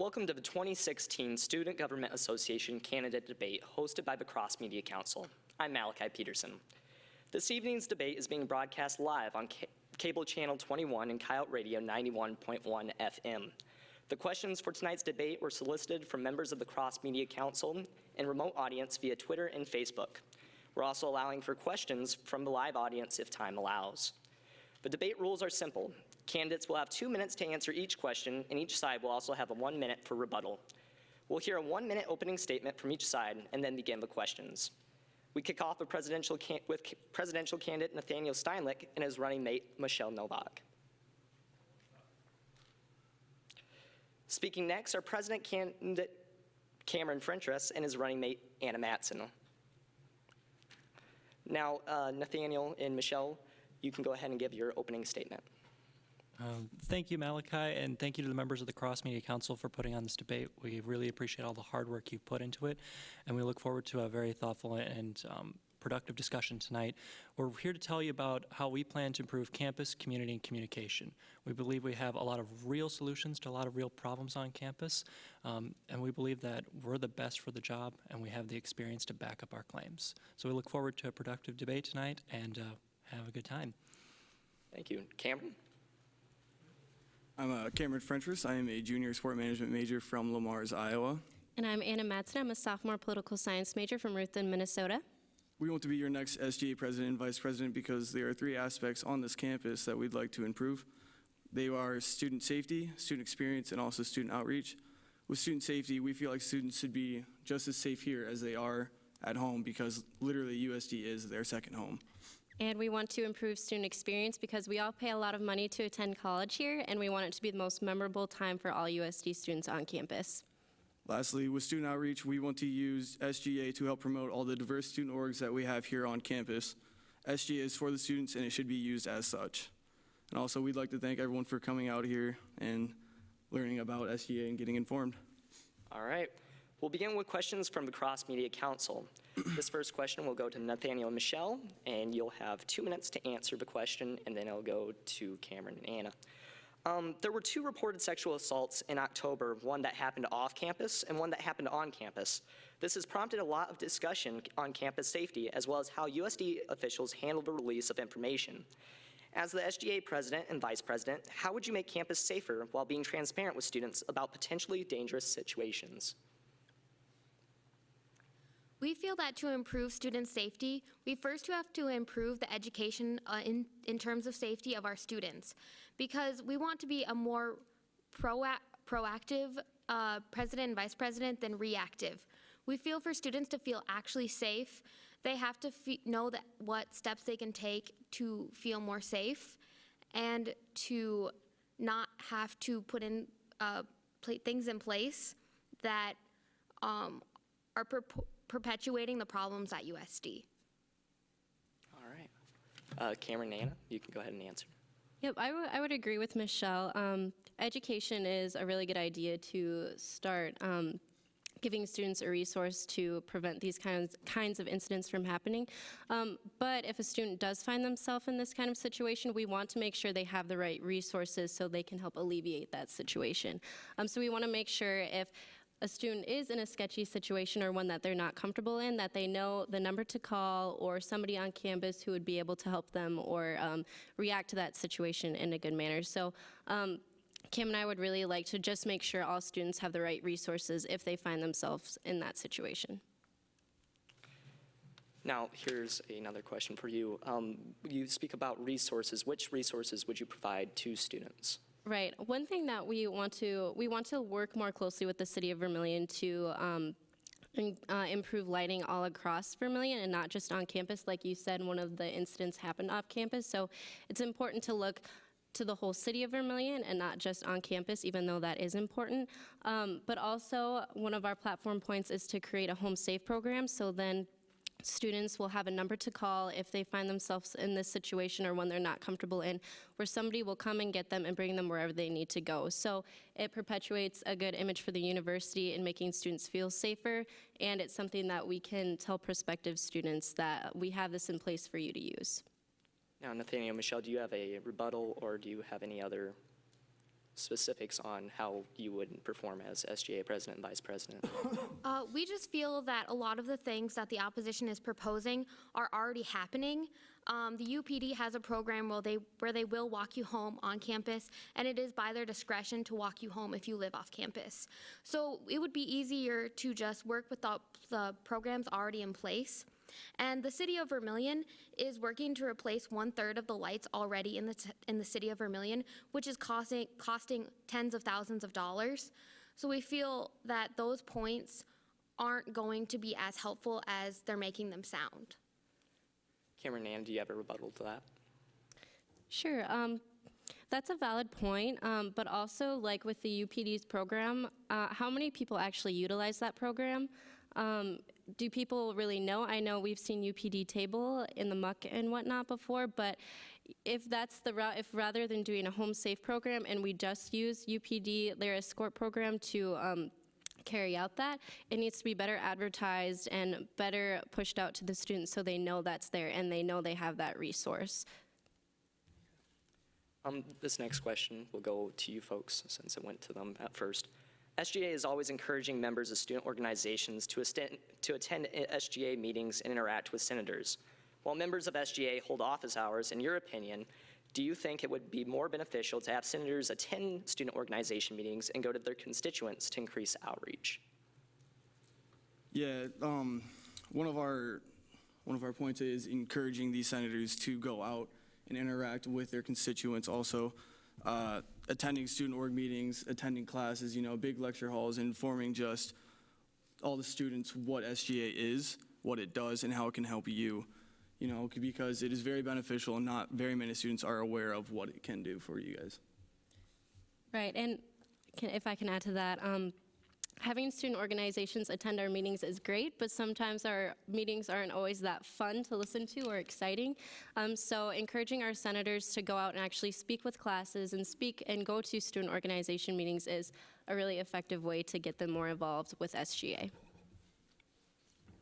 Welcome to the 2016 Student Government Association Candidate Debate hosted by the Cross Media Council. I'm Malachi Peterson. This evening's debate is being broadcast live on cable channel 21 and Coyote Radio 91.1 FM. The questions for tonight's debate were solicited from members of the Cross Media Council and remote audience via Twitter and Facebook. We're also allowing for questions from the live audience if time allows. The debate rules are simple. Candidates will have 2 minutes to answer each question, and each side will also have 1 minute for rebuttal. We'll hear a 1-minute opening statement from each side and then begin the questions. We kick off with presidential candidate Nathaniel Steinlich and his running mate, Michelle Novak. Speaking next are President candidate Cameron Frentress and his running mate, Anna Matson. Now, Nathaniel and Michelle, you can go ahead and give your opening statement. Thank you, Malachi, and thank you to the members of the Cross Media Council for putting on this debate. We really appreciate all the hard work you've put into it, and we look forward to a very thoughtful and productive discussion tonight. We're here to tell you about how we plan to improve campus, community, and communication. We believe we have a lot of real solutions to a lot of real problems on campus, and we believe that we're the best for the job, and we have the experience to back up our claims. So we look forward to a productive debate tonight, and have a good time. Thank you. Cameron? I'm Cameron Frentress. I am a junior sport management major from Lamar's, Iowa. And I'm Anna Matson. I'm a sophomore political science major from Ruthven, Minnesota. We want to be your next SGA president and vice president because there are 3 aspects on this campus that we'd like to improve. They are student safety, student experience, and also student outreach. With student safety, we feel like students should be just as safe here as they are at home because literally USD is their second home. And we want to improve student experience because we all pay a lot of money to attend college here, and we want it to be the most memorable time for all USD students on campus. Lastly, with student outreach, we want to use SGA to help promote all the diverse student orgs that we have here on campus. SGA is for the students, and it should be used as such. And also, we'd like to thank everyone for coming out here and learning about SGA and getting informed. All right. We'll begin with questions from the Cross Media Council. This first question will go to Nathaniel and Michelle, and you'll have 2 minutes to answer the question, and then it'll go to Cameron and Anna. There were 2 reported sexual assaults in October, one that happened off campus and one that happened on campus. This has prompted a lot of discussion on campus safety, as well as how USD officials handle the release of information. As the SGA president and vice president, how would you make campus safer while being transparent with students about potentially dangerous situations? We feel that to improve student safety, we first have to improve the education in terms of safety of our students, because we want to be a more proactive president and vice president than reactive. We feel for students to feel actually safe, they have to know that what steps they can take to feel more safe and to not have to put in things in place that are perpetuating the problems at USD. All right. Cameron and Anna, you can go ahead and answer. Yep, I would agree with Michelle. Education is a really good idea to start giving students a resource to prevent these kinds of incidents from happening. But if a student does find themselves in this kind of situation, we want to make sure they have the right resources so they can help alleviate that situation. So we want to make sure if a student is in a sketchy situation or one that they're not comfortable in, that they know the number to call or somebody on campus who would be able to help them or react to that situation in a good manner. So Kim and I would really like to just make sure all students have the right resources if they find themselves in that situation. Now, here's another question for you. You speak about resources. Which resources would you provide to students? Right. One thing that we want to work more closely with the City of Vermilion to improve lighting all across Vermilion and not just on campus. Like you said, one of the incidents happened off campus. So it's important to look to the whole City of Vermilion and not just on campus, even though that is important. But also, one of our platform points is to create a home safe program. So then students will have a number to call if they find themselves in this situation or one they're not comfortable in, where somebody will come and get them and bring them wherever they need to go. So it perpetuates a good image for the university in making students feel safer, and it's something that we can tell prospective students that we have this in place for you to use. Now, Nathaniel, Michelle, do you have a rebuttal or do you have any other specifics on how you would perform as SGA president and vice president. We just feel that a lot of the things that the opposition is proposing are already happening. The UPD has a program where they will walk you home on campus, and it is by their discretion to walk you home if you live off campus. So it would be easier to just work with the programs already in place. And the city of Vermilion is working to replace 1/3 of the lights already in the city of Vermilion, which is costing tens of thousands of dollars. So we feel that those points aren't going to be as helpful as they're making them sound. Cameron and Ann, do you have a rebuttal to that? Sure. That's a valid point, but also, like with the UPD's program, how many people actually utilize that program? Do people really know? I know we've seen UPD table in the muck and whatnot before, but if that's the route, if rather than doing a home safe program and we just use UPD, their escort program to carry out that, it needs to be better advertised and better pushed out to the students so they know that's there and they know they have that resource. This next question will go to you folks since it went to them at first. SGA is always encouraging members of student organizations to attend SGA meetings and interact with senators. While members of SGA hold office hours, in your opinion, do you think it would be more beneficial to have senators attend student organization meetings and go to their constituents to increase outreach? Yeah, one of our points is encouraging these senators to go out and interact with their constituents also. Attending student org meetings, attending classes, big lecture halls, informing just all the students what SGA is, what it does, and how it can help you, because it is very beneficial and not very many students are aware of what it can do for you guys. Right, and if I can add to that, having student organizations attend our meetings is great, but sometimes our meetings aren't always that fun to listen to or exciting. So encouraging our senators to go out and actually speak with classes and speak and go to student organization meetings is a really effective way to get them more involved with SGA.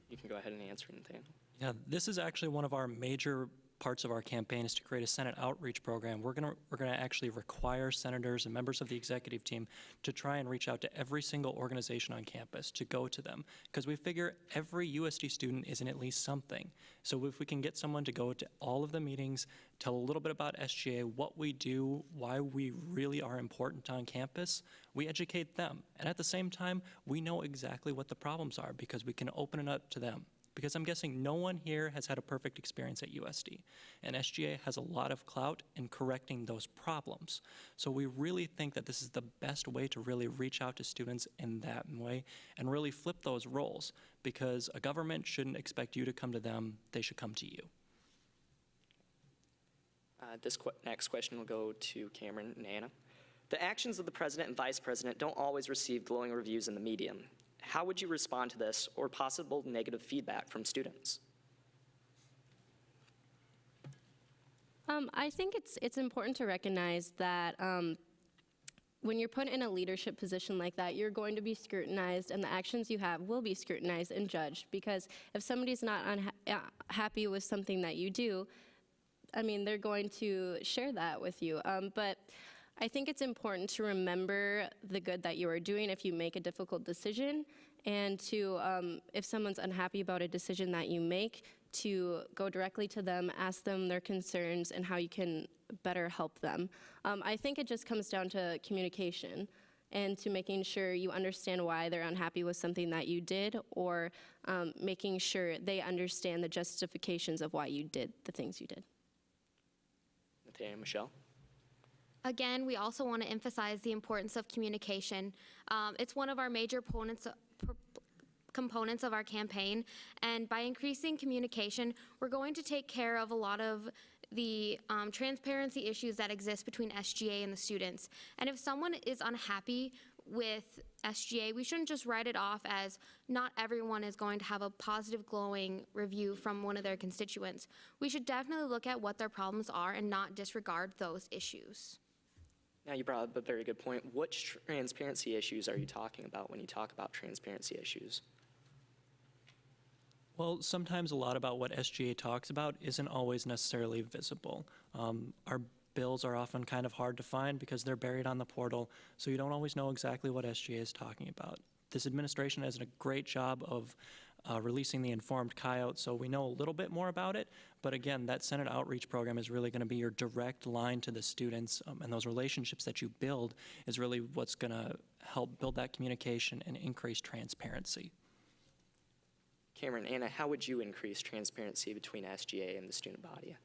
You can go ahead and answer, Nathaniel. Yeah, this is actually one of our major parts of our campaign is to create a Senate outreach program. We're gonna actually require senators and members of the executive team to try and reach out to every single organization on campus, to go to them, because we figure every USD student is in at least something. So if we can get someone to go to all of the meetings, tell a little bit about SGA, what we do, why we really are important on campus, we educate them. And at the same time, we know exactly what the problems are because we can open it up to them. Because I'm guessing no one here has had a perfect experience at USD, and SGA has a lot of clout in correcting those problems. So we really think that this is the best way to really reach out to students in that way and really flip those roles, because a government shouldn't expect you to come to them, they should come to you. This next question will go to Cameron and Anna. The actions of the president and vice president don't always receive glowing reviews in the media. How would you respond to this or possible negative feedback from students? I think it's important to recognize that when you're put in a leadership position like that, you're going to be scrutinized, and the actions you have will be scrutinized and judged. Because if somebody's not happy with something that you do, I mean, they're going to share that with you. But I think it's important to remember the good that you are doing if you make a difficult decision, and to, if someone's unhappy about a decision that you make, to go directly to them, ask them their concerns and how you can better help them. I think it just comes down to communication and to making sure you understand why they're unhappy with something that you did, or making sure they understand the justifications of why you did the things you did. Nathaniel, Michelle? Again, we also want to emphasize the importance of communication. It's one of our major components of our campaign, and by increasing communication, we're going to take care of a lot of the transparency issues that exist between SGA and the students. And if someone is unhappy with SGA, we shouldn't just write it off as not everyone is going to have a positive, glowing review from one of their constituents. We should definitely look at what their problems are and not disregard those issues. Now, you brought up a very good point. What transparency issues are you talking about when you talk about transparency issues? Well, sometimes a lot about what SGA talks about isn't always necessarily visible. Our bills are often kind of hard to find because they're buried on the portal, so you don't always know exactly what SGA is talking about. This administration has done a great job of releasing the informed coyote, so we know a little bit more about it. But again, that Senate outreach program is really going to be your direct line to the students, and those relationships that you build is really what's going to help build that communication and increase transparency. Cameron, Anna, how would you increase transparency between SGA and the student body?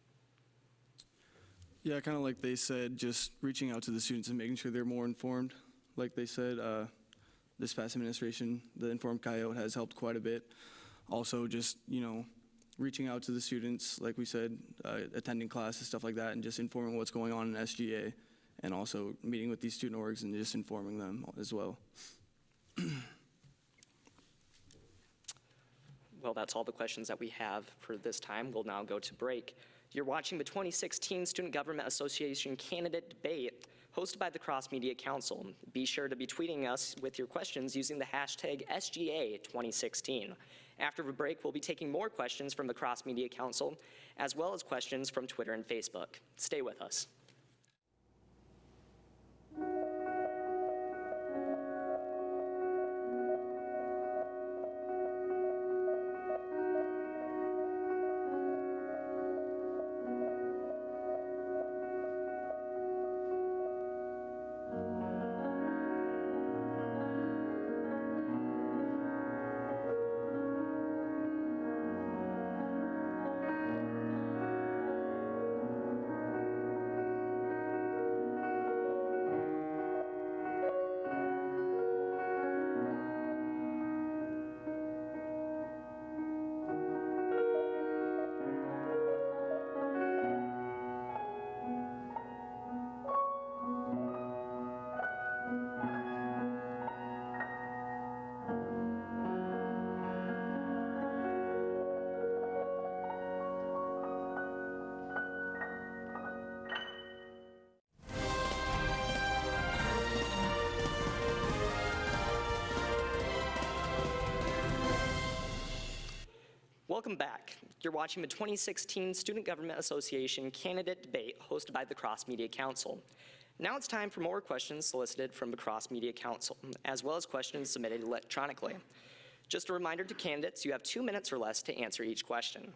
Yeah, kind of like they said, just reaching out to the students and making sure they're more informed. Like they said, this past administration, the Informed Coyote has helped quite a bit. Also, just, reaching out to the students, like we said, attending classes, stuff like that, and just informing what's going on in SGA, and also meeting with these student orgs and just informing them as well. Well, that's all the questions that we have for this time. We'll now go to break. You're watching the 2016 Student Government Association Candidate Debate, hosted by the Cross Media Council. Be sure to be tweeting us with your questions using the hashtag SGA2016. After the break, we'll be taking more questions from the Cross Media Council, as well as questions from Twitter and Facebook. Stay with us. Welcome back. You're watching the 2016 Student Government Association Candidate Debate hosted by the Cross Media Council. Now it's time for more questions solicited from the Cross Media Council, as well as questions submitted electronically. Just a reminder to candidates, you have 2 minutes or less to answer each question.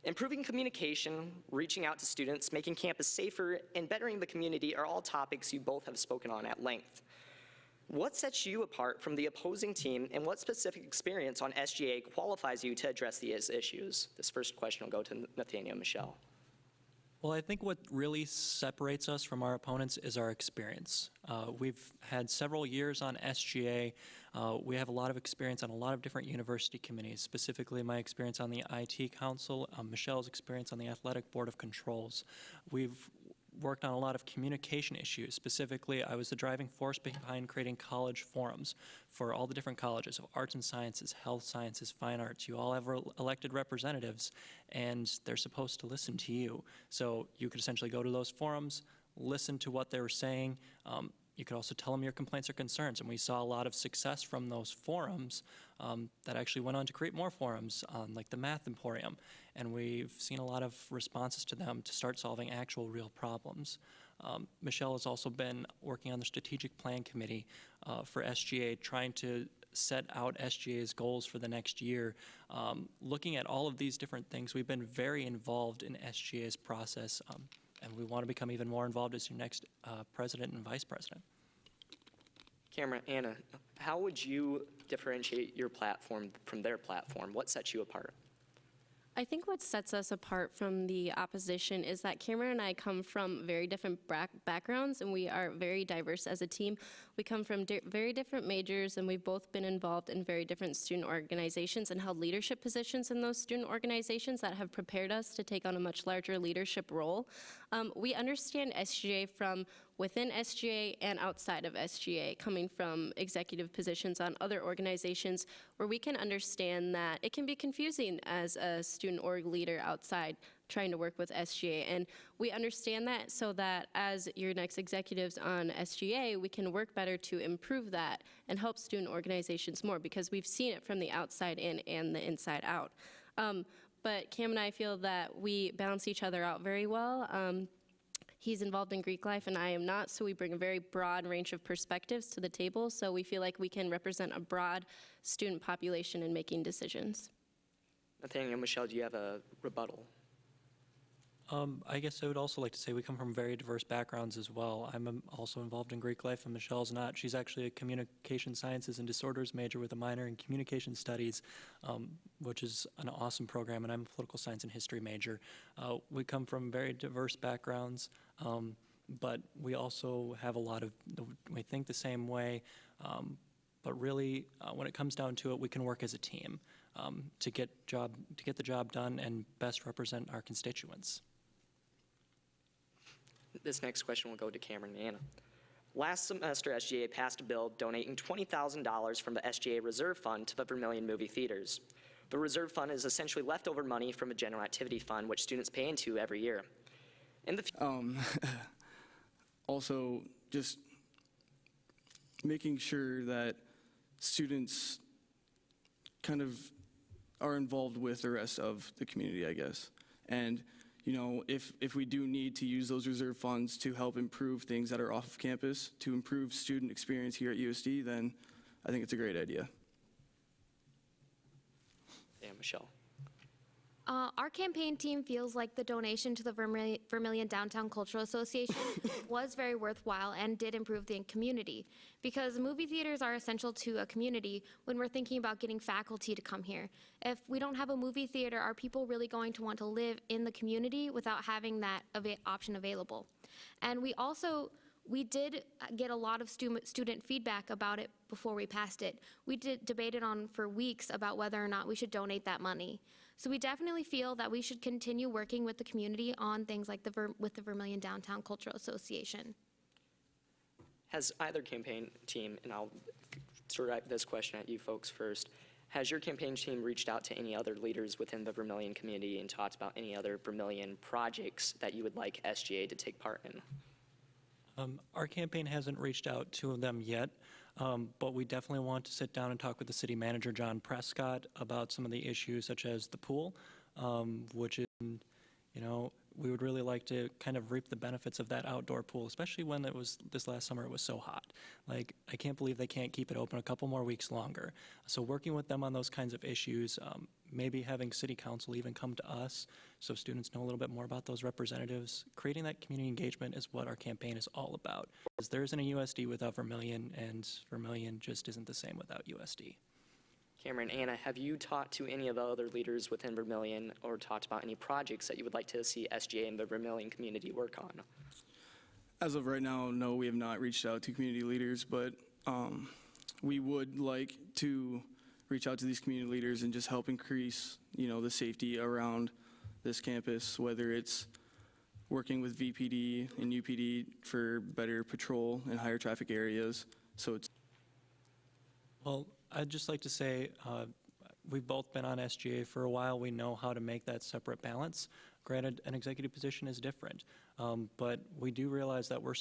Improving communication, reaching out to students, making campus safer, and bettering the community are all topics you both have spoken on at length. What sets you apart from the opposing team, and what specific experience on SGA qualifies you to address these issues? This first question will go to Nathaniel and Michelle. Well, I think what really separates us from our opponents is our experience. We've had several years on SGA. We have a lot of experience on a lot of different university committees, specifically my experience on the IT Council, Michelle's experience on the Athletic Board of Controls. We've worked on a lot of communication issues. Specifically, I was the driving force behind creating college forums for all the different colleges, so arts and sciences, health sciences, fine arts. You all have elected representatives, and they're supposed to listen to you. So you could essentially go to those forums, listen to what they were saying. You could also tell them your complaints or concerns, and we saw a lot of success from those forums that actually went on to create more forums on like the Math Emporium, and we've seen a lot of responses to them to start solving actual real problems. Michelle has also been working on the Strategic Plan Committee for SGA, trying to set out SGA's goals for the next year. Looking at all of these different things, we've been very involved in SGA's process, and we want to become even more involved as your next president and vice president. Cameron, Anna, how would you differentiate your platform from their platform? What sets you apart? I think what sets us apart from the opposition is that Cameron and I come from very different backgrounds, and we are very diverse as a team. We come from very different majors, and we've both been involved in very different student organizations and held leadership positions in those student organizations that have prepared us to take on a much larger leadership role. We understand SGA from within SGA and outside of SGA, coming from executive positions on other organizations, where we can understand that it can be confusing as a student org leader outside trying to work with SGA. And we understand that so that as your next executives on SGA, we can work better to improve that and help student organizations more, because we've seen it from the outside in and the inside out. But Cam and I feel that we balance each other out very well. He's involved in Greek life and I am not, so we bring a very broad range of perspectives to the table, so we feel like we can represent a broad student population in making decisions. Nathaniel, Michelle, do you have a rebuttal? I guess I would also like to say we come from very diverse backgrounds as well. I'm also involved in Greek life, and Michelle's not. She's actually a communication sciences and disorders major with a minor in communication studies, which is an awesome program, and I'm a political science and history major. We come from very diverse backgrounds, but we also have a lot of, we think the same way, but really, when it comes down to it, we can work as a team to get the job done and best represent our constituents. This next question will go to Cameron and Anna. Last semester, SGA passed a bill donating $20,000 from the SGA Reserve Fund to the Vermilion movie theaters. The Reserve Fund is essentially leftover money from a general activity fund, which students pay into every year. In the Also, just making sure that students kind of are involved with the rest of the community, I guess. And, you know, if we do need to use those reserve funds to help improve things that are off of campus, to improve student experience here at USD, then I think it's a great idea. Yeah, Michelle. Our campaign team feels like the donation to the Vermilion Downtown Cultural Association was very worthwhile and did improve the community, because movie theaters are essential to a community when we're thinking about getting faculty to come here. If we don't have a movie theater, are people really going to want to live in the community without having that option available? And we did get a lot of student feedback about it before we passed it. We debated on for weeks about whether or not we should donate that money. So we definitely feel that we should continue working with the community on things like with the Vermilion Downtown Cultural Association. Has either campaign team, and I'll direct this question at you folks first, has your campaign team reached out to any other leaders within the Vermilion community and talked about any other Vermilion projects that you would like SGA to take part in? Our campaign hasn't reached out to them yet, but we definitely want to sit down and talk with the city manager, John Prescott, about some of the issues such as the pool, which is, you know, we would really like to kind of reap the benefits of that outdoor pool, especially when it was this last summer, it was so hot. Like, I can't believe they can't keep it open a couple more weeks longer. So working with them on those kinds of issues, maybe having city council even come to us so students know a little bit more about those representatives. Creating that community engagement is what our campaign is all about. Because there isn't a USD without Vermilion, and Vermilion just isn't the same without USD. Cameron, Anna, have you talked to any of the other leaders within Vermilion or talked about any projects that you would like to see SGA and the Vermilion community work on? As of right now, no, we have not reached out to community leaders, but we would like to reach out to these community leaders and just help increase, you know, the safety around this campus, whether it's working with VPD and UPD for better patrol in higher traffic areas. So it's. Well, I'd just like to say we've both been on SGA for a while. We know how to make that separate balance. Granted, an executive position is different, but we do realize that we're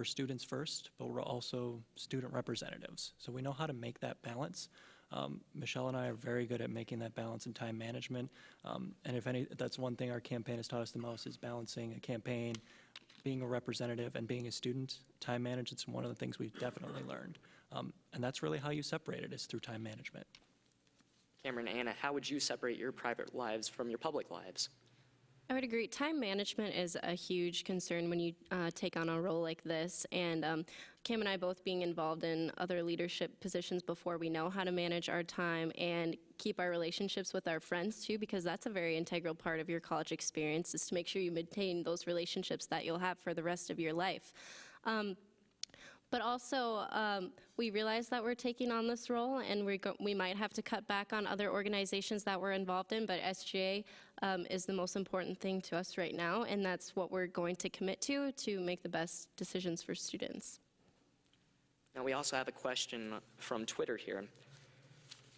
students first, but we're also student representatives. So we know how to make that balance. Michelle and I are very good at making that balance in time management. And if any, that's one thing our campaign has taught us the most, is balancing a campaign, being a representative, and being a student. Time management's one of the things we've definitely learned. And that's really how you separate it, is through time management. Cameron, Anna, how would you separate your private lives from your public lives? I would agree. Time management is a huge concern when you take on a role like this. And Cam and I both being involved in other leadership positions before, we know how to manage our time and keep our relationships with our friends too, because that's a very integral part of your college experience, is to make sure you maintain those relationships that you'll have for the rest of your life. But also, we realize that we're taking on this role, and we might have to cut back on other organizations that we're involved in, but SGA is the most important thing to us right now, and that's what we're going to commit to make the best decisions for students. Now, we also have a question from Twitter here.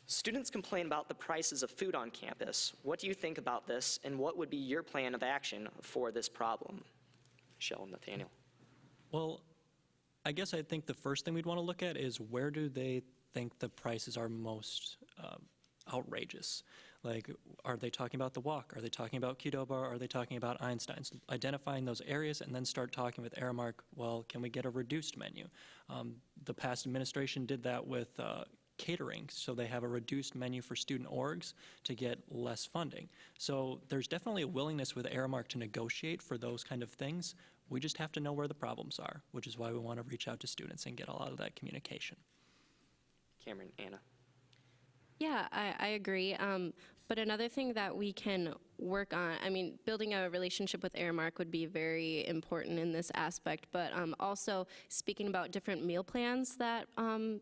Students complain about the prices of food on campus. What do you think about this, and what would be your plan of action for this problem? Michelle and Nathaniel. Well, I guess I think the first thing we'd want to look at is, where do they think the prices are most outrageous. Like, are they talking about the walk? Are they talking about Qdoba? Are they talking about Einstein's? Identifying those areas and then start talking with Aramark, well, can we get a reduced menu? The past administration did that with catering, so they have a reduced menu for student orgs to get less funding. So there's definitely a willingness with Aramark to negotiate for those kind of things. We just have to know where the problems are, which is why we want to reach out to students and get a lot of that communication. Cameron, Anna. Yeah, I agree. But another thing that we can work on, I mean, building a relationship with Aramark would be very important in this aspect, but also speaking about different meal plans that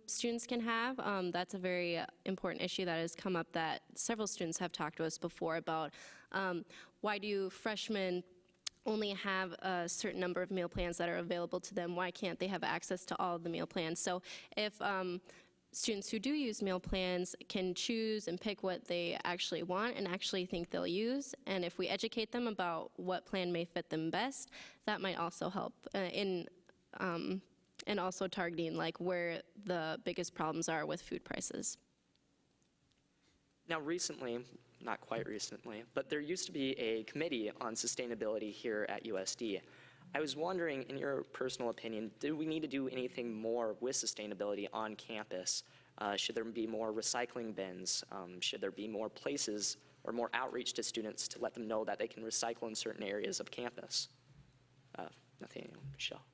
students can have, that's a very important issue that has come up that several students have talked to us before about. Why do freshmen only have a certain number of meal plans that are available to them? Why can't they have access to all of the meal plans? So if students who do use meal plans can choose and pick what they actually want and actually think they'll use, and if we educate them about what plan may fit them best, that might also help and also targeting like where the biggest problems are with food prices. Now recently, not quite recently, but there used to be a committee on sustainability here at USD. I was wondering, in your personal opinion, do we need to do anything more with sustainability on campus? Should there be more recycling bins? Should there be more places or more outreach to students to let them know that they can recycle in certain areas of campus? Nathaniel, Michelle.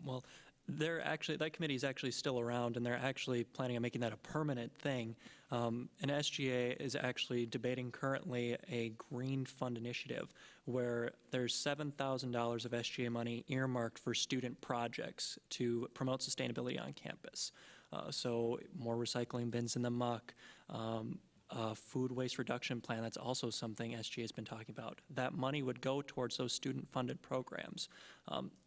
Well, that committee is actually still around, and they're actually planning on making that a permanent thing. And SGA is actually debating currently a green fund initiative where there's $7,000 of SGA money earmarked for student projects to promote sustainability on campus. So more recycling bins in the muck, a food waste reduction plan, that's also something SGA has been talking about. That money would go towards those student-funded programs.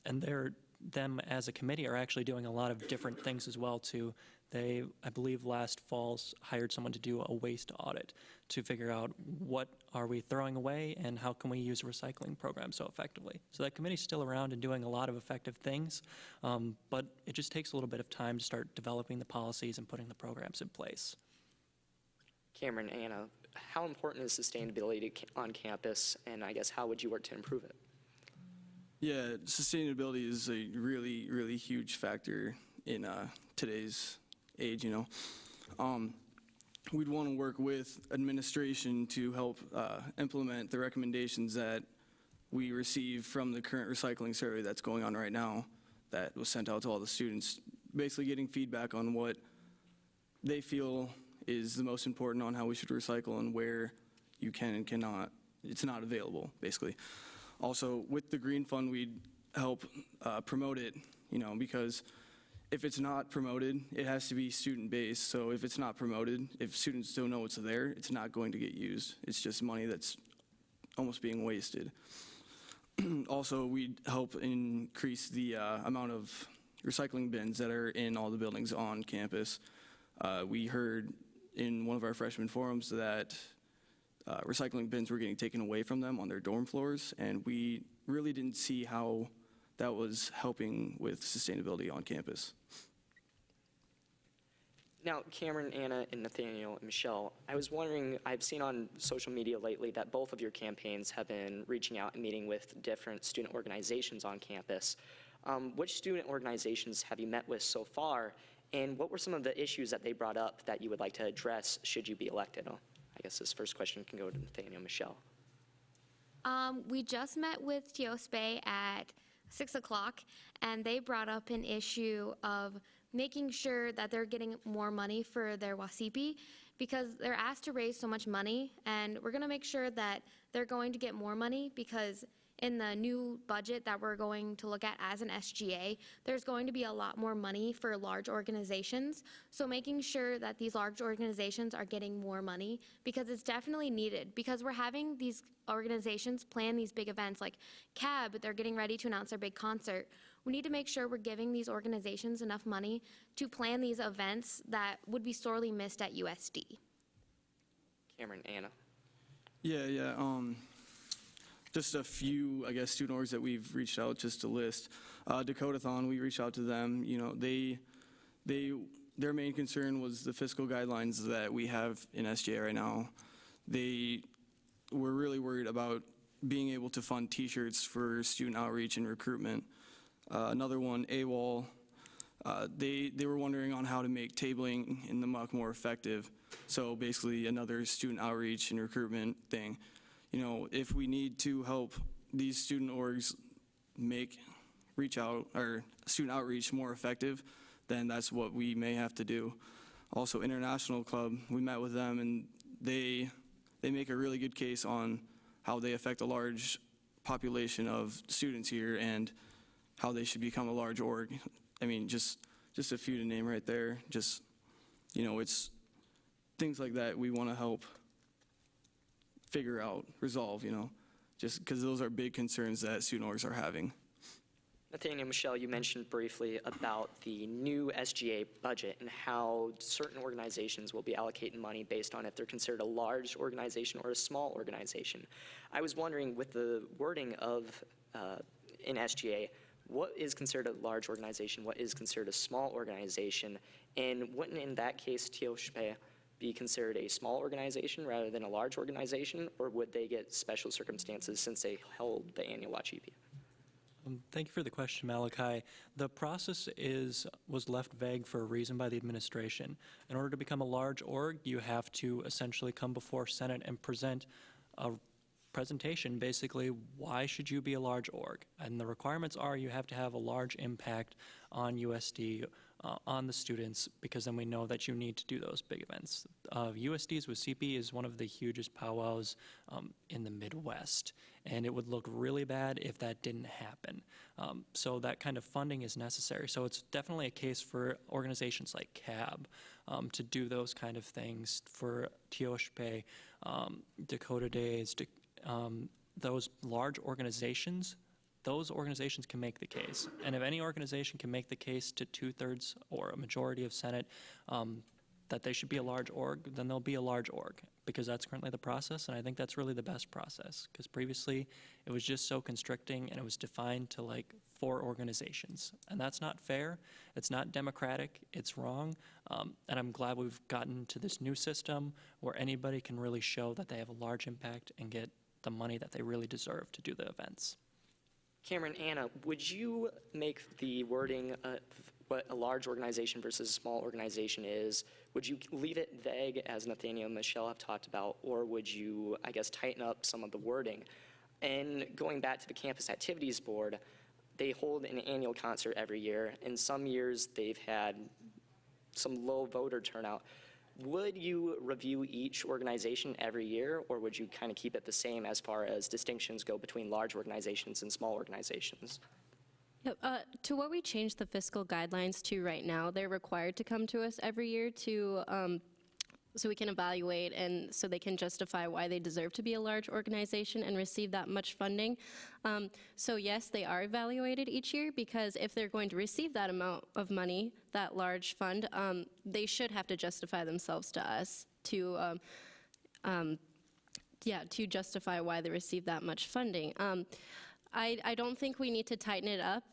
And them as a committee are actually doing a lot of different things as well too. They, I believe last fall, hired someone to do a waste audit to figure out what are we throwing away and how can we use a recycling program so effectively. So that committee's still around and doing a lot of effective things, but it just takes a little bit of time to start developing the policies and putting the programs in place. Cameron, Anna, how important is sustainability on campus, and I guess how would you work to improve it? Yeah, sustainability is a really, really huge factor in today's age, you know. We'd want to work with administration to help implement the recommendations that we receive from the current recycling survey that's going on right now that was sent out to all the students, basically getting feedback on what they feel is the most important on how we should recycle and where you can and cannot. It's not available, basically. Also, with the Green Fund, we'd help promote it, you know, because if it's not promoted, it has to be student-based. So if it's not promoted, if students don't know it's there, it's not going to get used. It's just money that's almost being wasted. Also, we'd help increase the amount of recycling bins that are in all the buildings on campus. We heard in one of our freshman forums that recycling bins were getting taken away from them on their dorm floors, and we really didn't see how that was helping with sustainability on campus. Now, Cameron, Anna, and Nathaniel, and Michelle, I was wondering, I've seen on social media lately that both of your campaigns have been reaching out and meeting with different student organizations on campus. Which student organizations have you met with so far, and what were some of the issues that they brought up that you would like to address should you be elected? I guess this first question can go to Nathaniel. Michelle. We just met with TOSPE at 6 o'clock, and they brought up an issue of making sure that they're getting more money for their WASIPI because they're asked to raise so much money, and we're going to make sure that they're going to get more money because in the new budget that we're going to look at as an SGA, there's going to be a lot more money for large organizations. So making sure that these large organizations are getting more money because it's definitely needed because we're having these organizations plan these big events like CAB, they're getting ready to announce their big concert. We need to make sure we're giving these organizations enough money to plan these events that would be sorely missed at USD. Cameron, Anna. Yeah. Just a few, I guess, student orgs that we've reached out just to list. Dakotathon, we reached out to them. You know, they their main concern was the fiscal guidelines that we have in SGA right now. They were really worried about being able to fund T-shirts for student outreach and recruitment. Another one, AWOL. They were wondering on how to make tabling in the MUC more effective. So basically another student outreach and recruitment thing. You know, if we need to help these student orgs reach out, or student outreach more effective, then that's what we may have to do. Also, International Club, we met with them, and they make a really good case on how they affect a large population of students here and how they should become a large org. I mean, just a few to name right there. Just, you know, it's things like that we want to help figure out, resolve, you know, just because those are big concerns that student orgs are having. Nathaniel, Michelle, you mentioned briefly about the new SGA budget and how certain organizations will be allocating money based on if they're considered a large organization or a small organization. I was wondering, with the wording of in SGA, what is considered a large organization, what is considered a small organization, and wouldn't in that case TOSHPE be considered a small organization rather than a large organization, or would they get special circumstances since they held the annual WACHEP? Thank you for the question, Malachi. The process was left vague for a reason by the administration. In order to become a large org, you have to essentially come before Senate and present a presentation, basically, why should you be a large org? And the requirements are you have to have a large impact on USD, on the students, because then we know that you need to do those big events. USD's with CP is one of the hugest powwows in the Midwest, and it would look really bad if that didn't happen. So that kind of funding is necessary. So it's definitely a case for organizations like CAB to do those kind of things, for TOSHPE, Dakota Days, those large organizations. Those organizations can make the case. And if any organization can make the case to 2/3 or a majority of Senate that they should be a large org, then they'll be a large org, because that's currently the process, and I think that's really the best process, because previously it was just so constricting and it was defined to like 4 organizations. And that's not fair, it's not democratic, it's wrong, and I'm glad we've gotten to this new system where anybody can really show that they have a large impact and get the money that they really deserve to do the events. Cameron, Anna, would you make the wording of what a large organization versus a small organization is, would you leave it vague, as Nathaniel and Michelle have talked about, or would you, I guess, tighten up some of the wording? And going back to the Campus Activities Board, they hold an annual concert every year. In some years, they've had some low voter turnout. Would you review each organization every year, or would you kind of keep it the same as far as distinctions go between large organizations and small organizations? Yep, to what we changed the fiscal guidelines to right now, they're required to come to us every year to so we can evaluate and so they can justify why they deserve to be a large organization and receive that much funding. So yes, they are evaluated each year, because if they're going to receive that amount of money, that large fund, they should have to justify themselves to us to justify why they receive that much funding. I don't think we need to tighten it up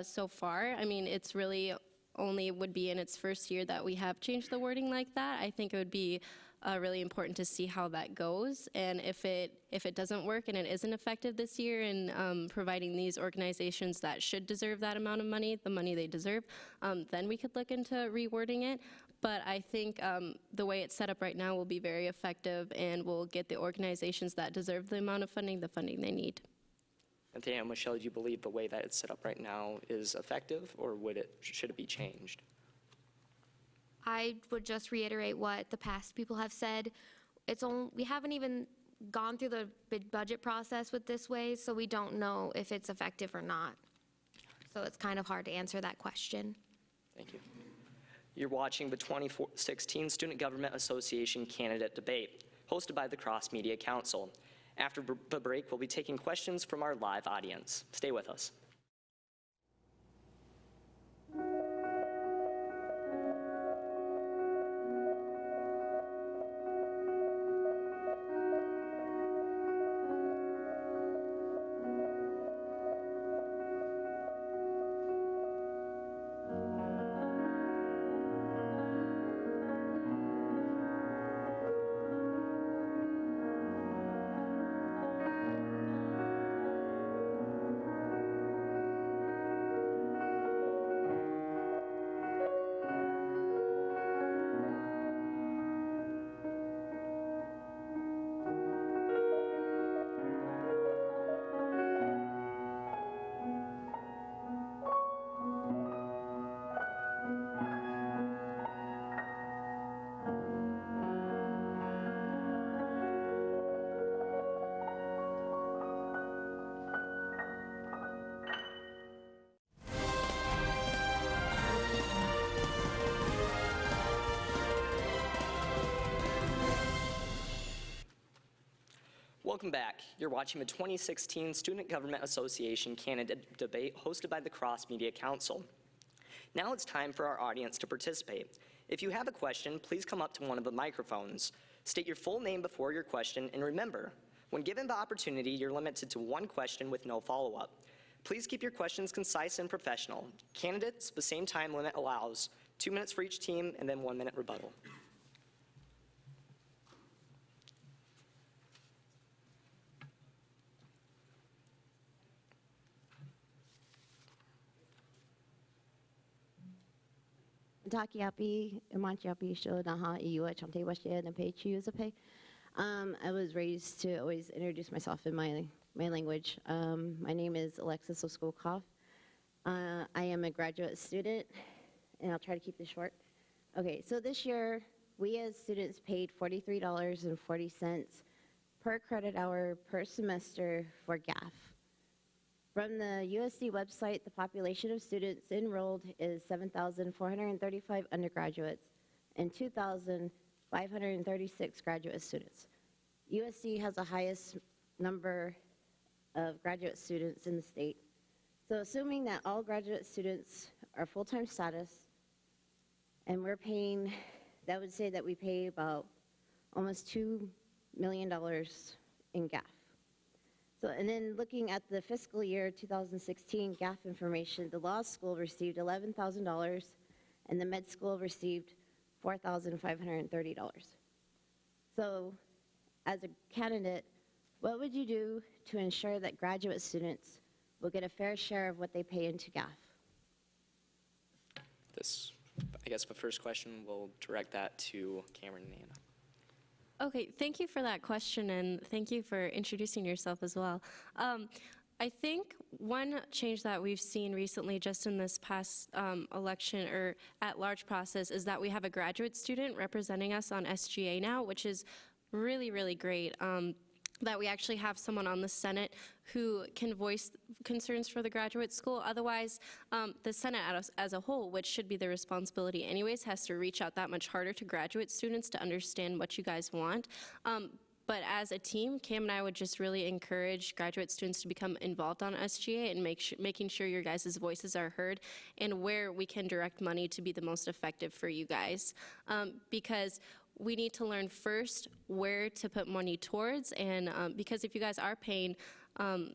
so far. I mean, it's really only would be in its first year that we have changed the wording like that. I think it would be really important to see how that goes, and if it doesn't work and it isn't effective this year in providing these organizations that should deserve that amount of money, the money they deserve, then we could look into rewording it. But I think the way it's set up right now will be very effective and will get the organizations that deserve the amount of funding the funding they need. Nathaniel, Michelle, do you believe the way that it's set up right now is effective, or should it be changed? I would just reiterate what the past people have said. We haven't even gone through the budget process with this way, so we don't know if it's effective or not. So it's kind of hard to answer that question. Thank you. You're watching the 2016 Student Government Association Candidate Debate, hosted by the Cross Media Council. After the break, we'll be taking questions from our live audience. Stay with us. Welcome back. You're watching the 2016 Student Government Association Candidate Debate hosted by the Cross Media Council. Now it's time for our audience to participate. If you have a question, please come up to one of the microphones. State your full name before your question, and remember, when given the opportunity, you're limited to one question with no follow-up. Please keep your questions concise and professional. Candidates, the same time limit allows 2 minutes for each team and then 1 minute rebuttal. Takiapi, Imanchiapi, Sho, Naha, Iua, Chante, Washe, and Pei, Chiusape. I was raised to always introduce myself in my language. My name is Alexis Oskokov. I am a graduate student, and I'll try to keep this short. Okay, so this year, we as students paid $43.40 per credit hour per semester for GAF. From the USD website, the population of students enrolled is 7,435 undergraduates and 2,536 graduate students. USD has the highest number of graduate students in the state. So assuming that all graduate students are full-time status, and we're paying, that would say that we pay about almost $2 million in GAF. So, and then looking at the fiscal year 2016 GAF information, the law school received $11,000 and the med school received $4,530. So, as a candidate, what would you do to ensure that graduate students will get a fair share of what they pay into GAF? I guess the first question, we'll direct that to Cameron and Anna. Okay, thank you for that question, and thank you for introducing yourself as well. I think one change that we've seen recently just in this past election or at-large process is that we have a graduate student representing us on SGA now, which is really, really great. That we actually have someone on the Senate who can voice concerns for the graduate school. Otherwise, the Senate as a whole, which should be the responsibility anyways, has to reach out that much harder to graduate students to understand what you guys want. But as a team, Cam and I would just really encourage graduate students to become involved on SGA and making sure your guys' voices are heard and where we can direct money to be the most effective for you guys. Because we need to learn first where to put money towards, and because if you guys are paying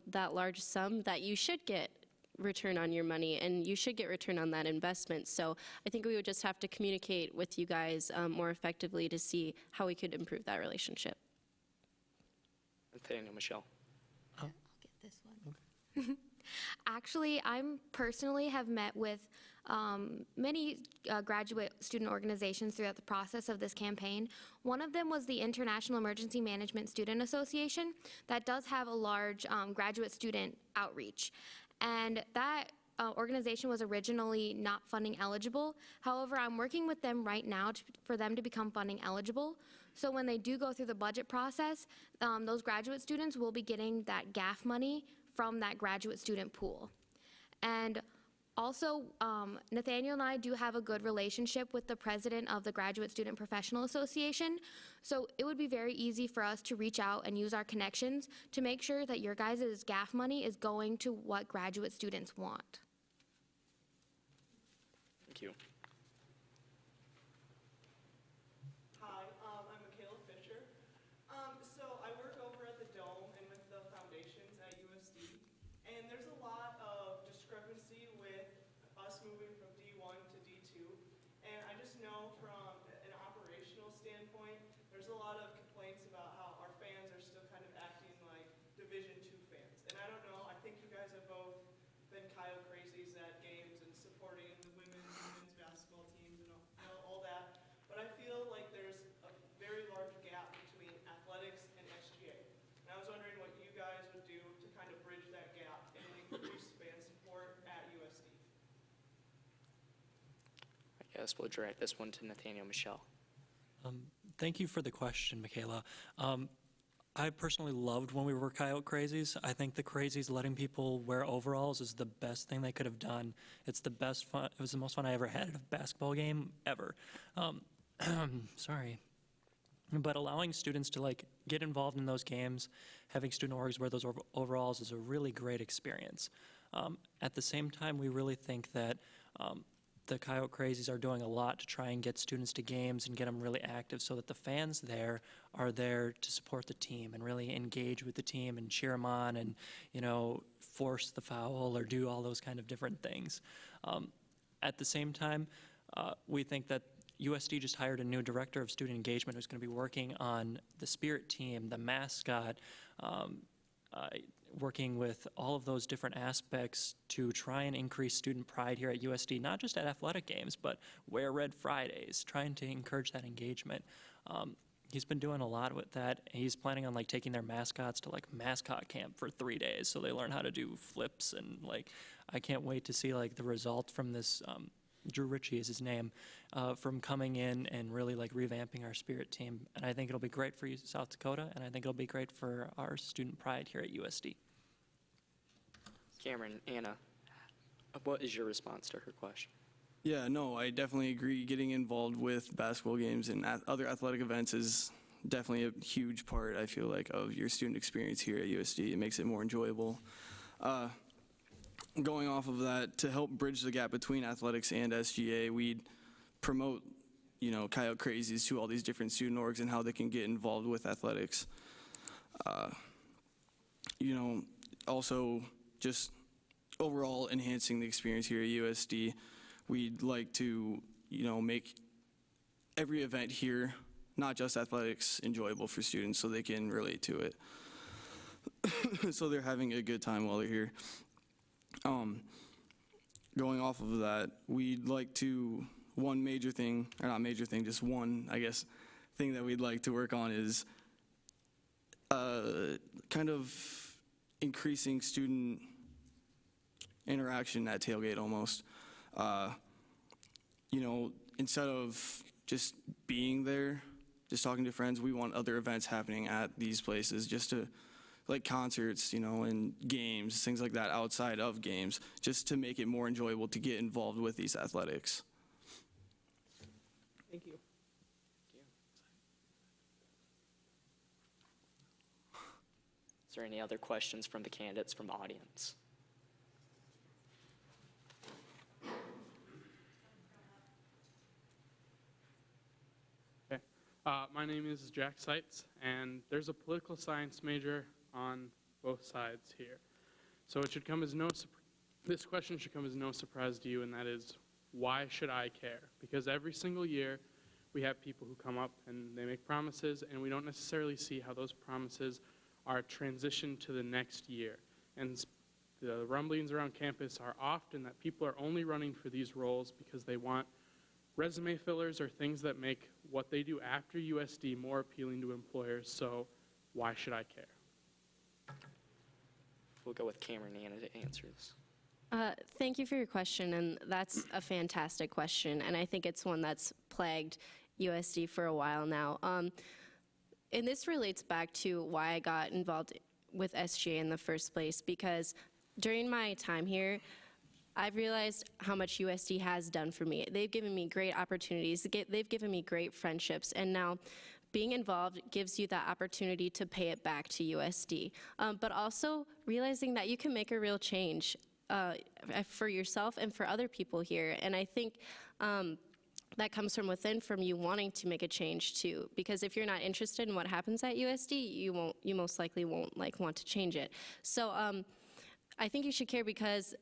that large sum, that you should get return on your money and you should get return on that investment. So I think we would just have to communicate with you guys more effectively to see how we could improve that relationship. Nathaniel, Michelle. I'll get this one. Actually, I'm personally have met with many graduate student organizations throughout the process of this campaign. One of them was the International Emergency Management Student Association that does have a large graduate student outreach. And that organization was originally not funding eligible. However, I'm working with them right now for them to become funding eligible. So when they do go through the budget process, those graduate students will be getting that GAF money from that graduate student pool. And also, Nathaniel and I do have a good relationship with the president of the Graduate Student Professional Association, so it would be very easy for us to reach out and use our connections to make sure that your guys' GAF money is going to what graduate students want. Thank you. Hi, I'm Michaela Fisher. So I work over at the Dome and with the foundations at USD, and there's a lot of discrepancy with us moving from D1 to D2, and I just know from an operational standpoint, there's a lot of complaints about how our fans are still kind of acting like Division II fans, and I don't know, I think you guys have both been Kyle Crazies at games and supporting the women's and men's basketball teams and all that, but I feel like there's a very large gap between athletics and SGA. And I was wondering what you guys would do to kind of bridge that gap and increase fan support at USD. I guess we'll direct this one to Nathaniel, Michelle. Thank you for the question, Michaela. I personally loved when we were Coyote Crazies. I think the Crazies letting people wear overalls is the best thing they could have done. It's the best fun. It was the most fun I ever had at a basketball game ever. Sorry. But allowing students to like get involved in those games, having student orgs wear those overalls is a really great experience. At the same time, we really think that the Coyote Crazies are doing a lot to try and get students to games and get them really active so that the fans there are there to support the team and really engage with the team and cheer them on and, you know, force the foul or do all those kind of different things. At the same time, we think that USD just hired a new director of student engagement who's going to be working on the spirit team, the mascot, working with all of those different aspects to try and increase student pride here at USD, not just at athletic games, but Wear Red Fridays, trying to encourage that engagement. He's been doing a lot with that. He's planning on like taking their mascots to like mascot camp for 3 days so they learn how to do flips, and like I can't wait to see like the result from this. Drew Ritchie is his name, from coming in and really like revamping our spirit team. And I think it'll be great for South Dakota, and I think it'll be great for our student pride here at USD. Cameron, Anna, what is your response to her question? Yeah, no, I definitely agree. Getting involved with basketball games and other athletic events is definitely a huge part, I feel like, of your student experience here at USD. It makes it more enjoyable. Going off of that, to help bridge the gap between athletics and SGA, we'd promote, you know, Coyote Crazies to all these different student orgs and how they can get involved with athletics. You know, also just overall enhancing the experience here at USD. We'd like to, you know, make every event here, not just athletics, enjoyable for students so they can relate to it. So they're having a good time while they're here. Going off of that, we'd like to, one major thing, or not major thing, just one, I guess, thing that we'd like to work on is kind of increasing student interaction at tailgate almost. You know, instead of just being there, just talking to friends, we want other events happening at these places, just to, like concerts, you know, and games, things like that outside of games, just to make it more enjoyable to get involved with these athletics. Thank you. Is there any other questions from the candidates from the audience? Okay. My name is Jack Seitz, and there's a political science major on both sides here. So it should come as this question should come as no surprise to you, and that is, why should I care? Because every single year we have people who come up and they make promises, and we don't necessarily see how those promises are transitioned to the next year. And the rumblings around campus are often that people are only running for these roles because they want resume fillers or things that make what they do after USD more appealing to employers. So why should I care? We'll go with Cameron and Anna to answer this. Thank you for your question, and that's a fantastic question, and I think it's one that's plagued USD for a while now. And this relates back to why I got involved with SGA in the first place, because during my time here, I've realized how much USD has done for me. They've given me great opportunities, they've given me great friendships, and now being involved gives you that opportunity to pay it back to USD. But also realizing that you can make a real change for yourself and for other people here. And I think that comes from within, from you wanting to make a change too. Because if you're not interested in what happens at USD, you most likely won't want to change it. So I think you should care, because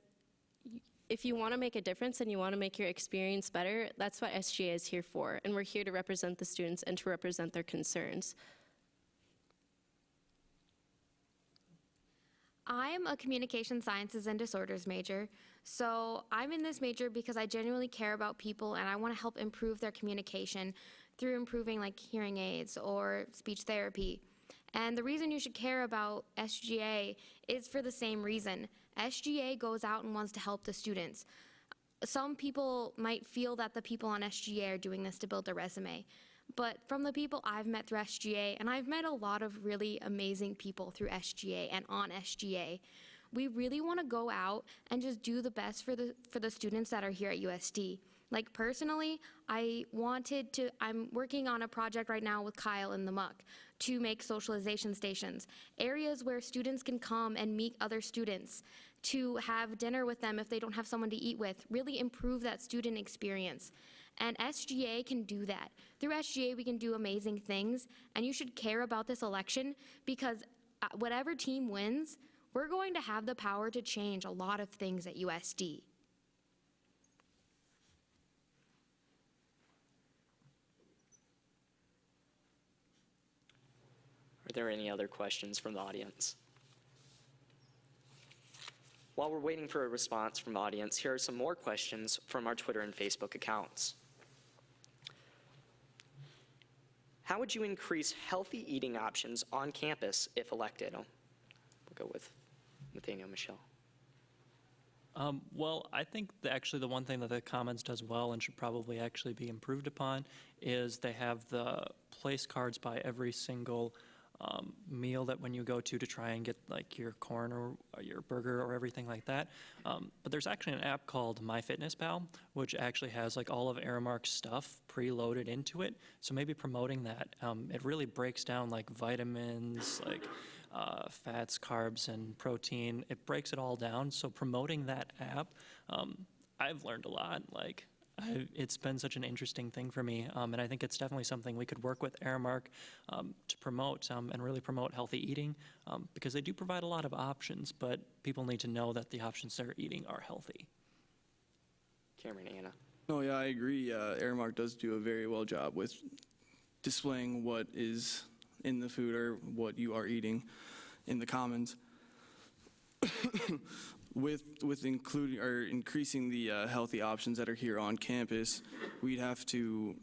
if you want to make a difference and you want to make your experience better, that's what SGA is here for. And we're here to represent the students and to represent their concerns. I'm a communication sciences and disorders major. So I'm in this major because I genuinely care about people and I want to help improve their communication through improving like hearing aids or speech therapy. And the reason you should care about SGA is for the same reason. SGA goes out and wants to help the students. Some people might feel that the people on SGA are doing this to build a resume. But from the people I've met through SGA, and I've met a lot of really amazing people through SGA and on SGA, we really want to go out and just do the best for the students that are here at USD. Like personally, I'm working on a project right now with Kyle in the Muck to make socialization stations, areas where students can come and meet other students, to have dinner with them if they don't have someone to eat with, really improve that student experience. And SGA can do that. Through SGA, we can do amazing things, and you should care about this election because whatever team wins, we're going to have the power to change a lot of things at USD. Are there any other questions from the audience? While we're waiting for a response from the audience, here are some more questions from our Twitter and Facebook accounts. How would you increase healthy eating options on campus if elected? We'll go with Nathaniel Michelle. Well, I think actually the one thing that the Commons does well and should probably actually be improved upon is they have the place cards by every single meal that when you go to try and get like your corn or your burger or everything like that. But there's actually an app called MyFitnessPal, which actually has like all of Aramark's stuff preloaded into it. So maybe promoting that. It really breaks down like vitamins, like fats, carbs, and protein. It breaks it all down. So promoting that app, I've learned a lot. Like, it's been such an interesting thing for me, and I think it's definitely something we could work with Aramark to promote and really promote healthy eating, because they do provide a lot of options, but people need to know that the options they're eating are healthy. Cameron, Anna. No, yeah, I agree. Aramark does do a very well job with displaying what is in the food or what you are eating in the Commons. With including or increasing the healthy options that are here on campus, we'd have to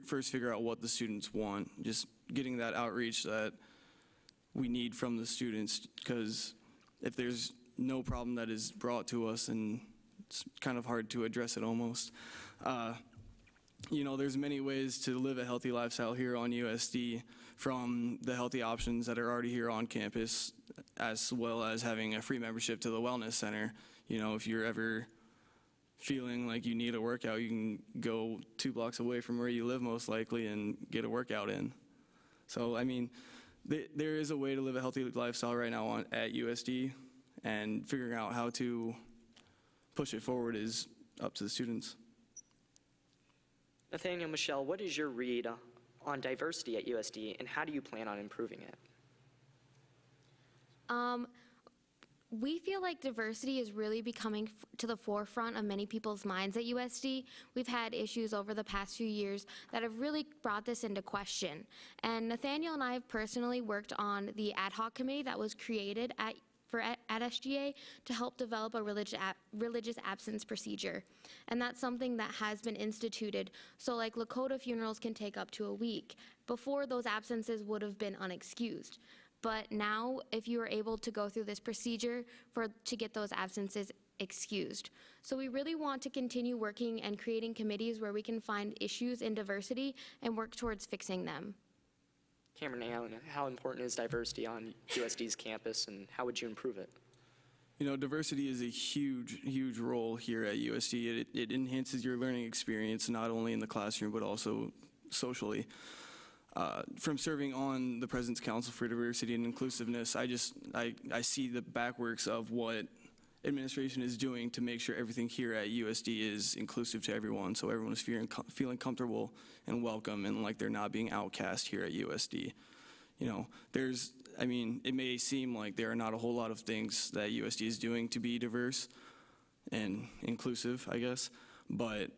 first figure out what the students want. Just getting that outreach that we need from the students, because if there's no problem that is brought to us, and it's kind of hard to address it almost. You know, there's many ways to live a healthy lifestyle here on USD, from the healthy options that are already here on campus, as well as having a free membership to the wellness center. You know, if you're ever feeling like you need a workout, you can go 2 blocks away from where you live most likely and get a workout in. So, I mean, there is a way to live a healthy lifestyle right now at USD, and figuring out how to push it forward is up to the students. Nathaniel Michelle, what is your read on diversity at USD, and how do you plan on improving it? We feel like diversity is really becoming to the forefront of many people's minds at USD. We've had issues over the past few years that have really brought this into question. And Nathaniel and I have personally worked on the ad hoc committee that was created at SGA to help develop a religious absence procedure. And that's something that has been instituted. So like Lakota funerals can take up to a week. Before, those absences would have been unexcused. But now, if you are able to go through this procedure to get those absences excused. So we really want to continue working and creating committees where we can find issues in diversity and work towards fixing them. Cameron, Allen, how important is diversity on USD's campus, and how would you improve it? You know, diversity is a huge, huge role here at USD. It enhances your learning experience, not only in the classroom, but also socially. From serving on the President's Council for Diversity and Inclusiveness, I see the backworks of what administration is doing to make sure everything here at USD is inclusive to everyone, so everyone is feeling comfortable and welcome, and like they're not being outcast here at USD. You know, it may seem like there are not a whole lot of things that USD is doing to be diverse and inclusive, I guess, but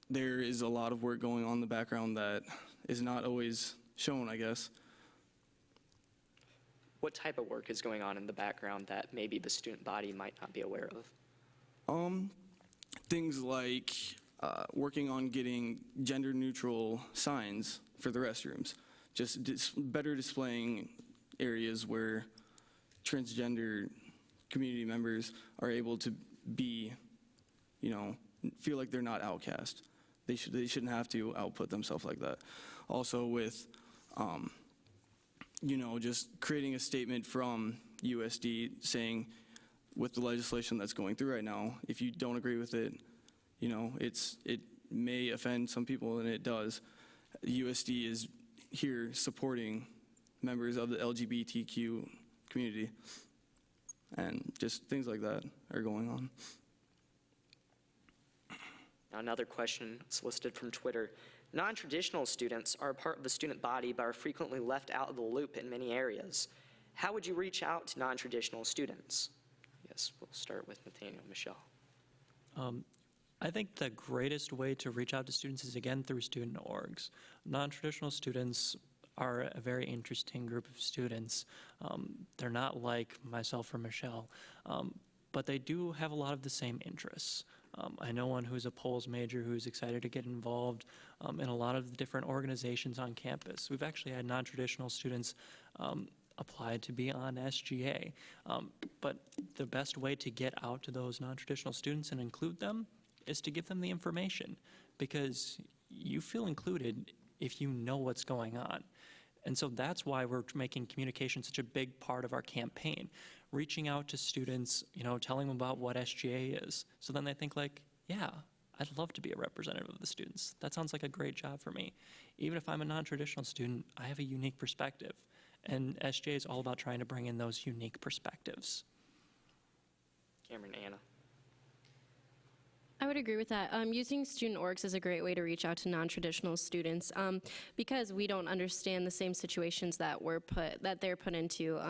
there is a lot of work going on in the background that is not always shown, I guess. What type of work is going on in the background that maybe the student body might not be aware of? Things like working on getting gender-neutral signs for the restrooms, just better displaying areas where transgender community members are able to be, you know, feel like they're not outcast. They shouldn't have to output themselves like that. Also with, you know, just creating a statement from USD saying, with the legislation that's going through right now, if you don't agree with it, you know, may offend some people, and it does, USD is here supporting members of the LGBTQ community. And just things like that are going on. Now, another question solicited from Twitter. Non-traditional students are a part of the student body but are frequently left out of the loop in many areas. How would you reach out to non-traditional students? Yes, we'll start with Nathaniel. Michelle. I think the greatest way to reach out to students is, again, through student orgs. Non-traditional students are a very interesting group of students. They're not like myself or Michelle, but they do have a lot of the same interests. I know one who's a polls major who's excited to get involved in a lot of the different organizations on campus. We've actually had non-traditional students apply to be on SGA, but the best way to get out to those non-traditional students and include them is to give them the information, because you feel included if you know what's going on. And so that's why we're making communication such a big part of our campaign, reaching out to students, telling them about what SGA is. So then they think like, yeah, I'd love to be a representative of the students. That sounds like a great job for me. Even if I'm a non-traditional student, I have a unique perspective. And SGA is all about trying to bring in those unique perspectives. Cameron, Anna. I would agree with that. Using student orgs is a great way to reach out to non-traditional students because we don't understand the same situations that they're put into,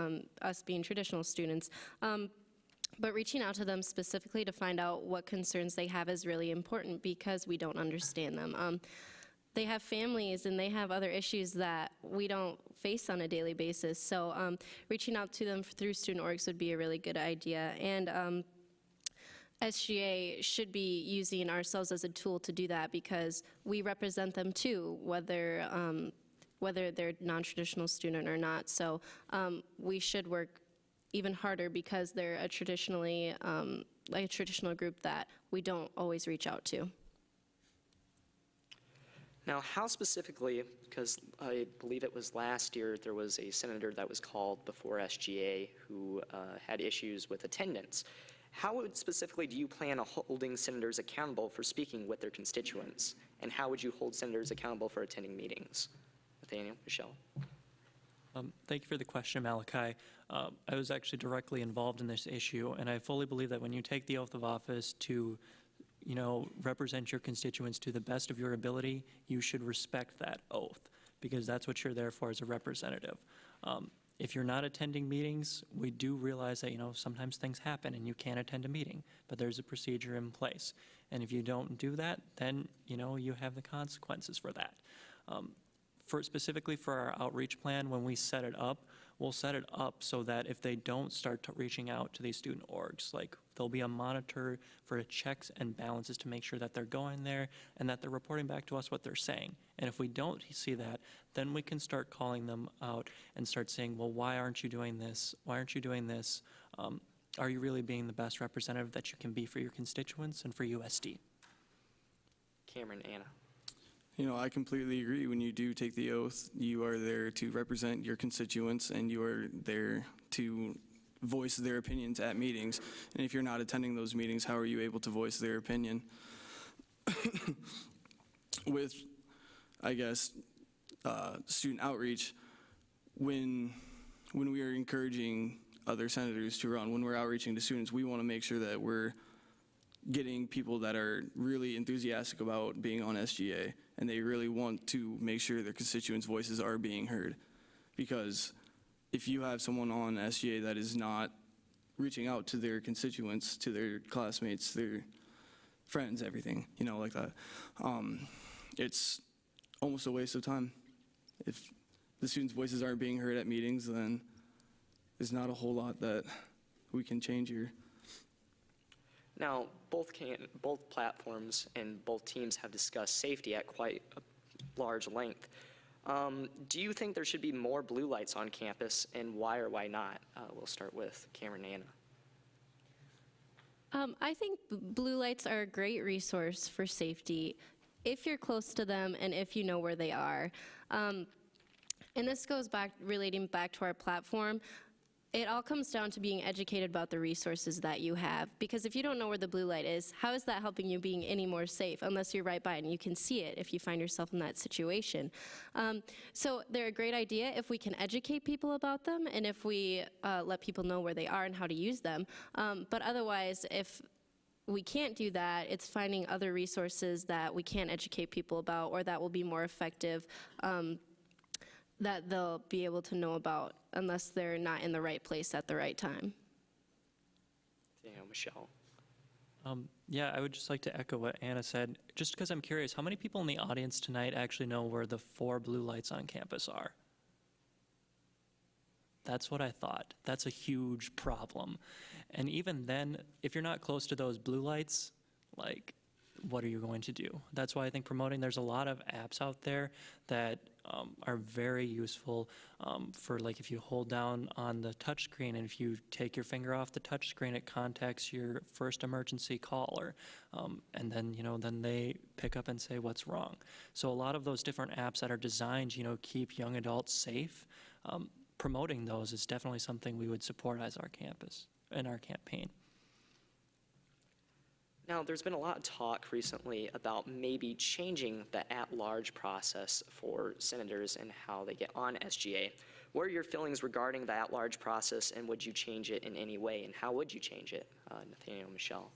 us being traditional students. But reaching out to them specifically to find out what concerns they have is really important because we don't understand them. They have families and they have other issues that we don't face on a daily basis. So reaching out to them through student orgs would be a really good idea. And SGA should be using ourselves as a tool to do that because we represent them too, whether they're non-traditional student or not. So we should work even harder because they're a traditional group that we don't always reach out to. Now, how specifically, because I believe it was last year, there was a senator that was called before SGA who had issues with attendance. How specifically do you plan on holding senators accountable for speaking with their constituents? And how would you hold senators accountable for attending meetings? Nathaniel, Michelle. Thank you for the question, Malachi. I was actually directly involved in this issue, and I fully believe that when you take the oath of office to represent your constituents to the best of your ability, you should respect that oath, because that's what you're there for as a representative. If you're not attending meetings, we do realize that, sometimes things happen and you can't attend a meeting, but there's a procedure in place. And if you don't do that, then, you have the consequences for that. Specifically for our outreach plan, when we set it up, we'll set it up so that if they don't start reaching out to these student orgs, like there'll be a monitor for checks and balances to make sure that they're going there and that they're reporting back to us what they're saying. And if we don't see that, then we can start calling them out and start saying, well, why aren't you doing this? Why aren't you doing this? Are you really being the best representative that you can be for your constituents and for USD? Cameron, Anna. I completely agree. When you do take the oath, you are there to represent your constituents and you are there to voice their opinions at meetings. And if you're not attending those meetings, how are you able to voice their opinion? With, I guess, student outreach, when we are encouraging other senators to run, when we're outreaching to students, we want to make sure that we're getting people that are really enthusiastic about being on SGA, and they really want to make sure their constituents' voices are being heard. Because if you have someone on SGA that is not reaching out to their constituents, to their classmates, their friends, everything, like that, it's almost a waste of time. If the students' voices aren't being heard at meetings, then there's not a whole lot that we can change here. Now, both platforms and both teams have discussed safety at quite a large length. Do you think there should be more blue lights on campus, and why or why not? We'll start with Cameron and Anna. I think blue lights are a great resource for safety if you're close to them and if you know where they are. And this goes back, relating back to our platform. It all comes down to being educated about the resources that you have. Because if you don't know where the blue light is, how is that helping you being any more safe unless you're right by it and you can see it if you find yourself in that situation? So they're a great idea if we can educate people about them and if we let people know where they are and how to use them. But otherwise, if we can't do that, it's finding other resources that we can educate people about or that will be more effective that they'll be able to know about unless they're not in the right place at the right time. Michelle. Yeah, I would just like to echo what Anna said. Just because I'm curious, how many people in the audience tonight actually know where the 4 blue lights on campus are? That's what I thought. That's a huge problem. And even then, if you're not close to those blue lights, like, what are you going to do? That's why I think promoting, there's a lot of apps out there that are very useful for, like, if you hold down on the touch screen and if you take your finger off the touch screen, it contacts your first emergency caller. And then, then they pick up and say what's wrong. So a lot of those different apps that are designed, keep young adults safe, promoting those is definitely something we would support as our campus, in our campaign. Now, there's been a lot of talk recently about maybe changing the at-large process for senators and how they get on SGA. What are your feelings regarding the at-large process, and would you change it in any way, and how would you change it, Nathaniel, Michelle?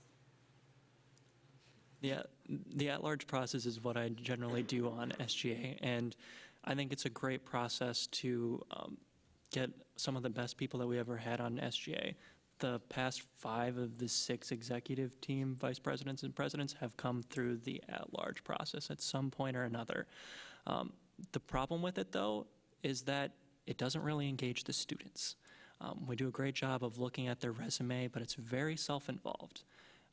Yeah, the at-large process is what I generally do on SGA, and I think it's a great process to get some of the best people that we ever had on SGA. The past 5 of the 6 executive team vice presidents and presidents have come through the at-large process at some point or another. The problem with it, though, is that it doesn't really engage the students. We do a great job of looking at their resume, but it's very self-involved.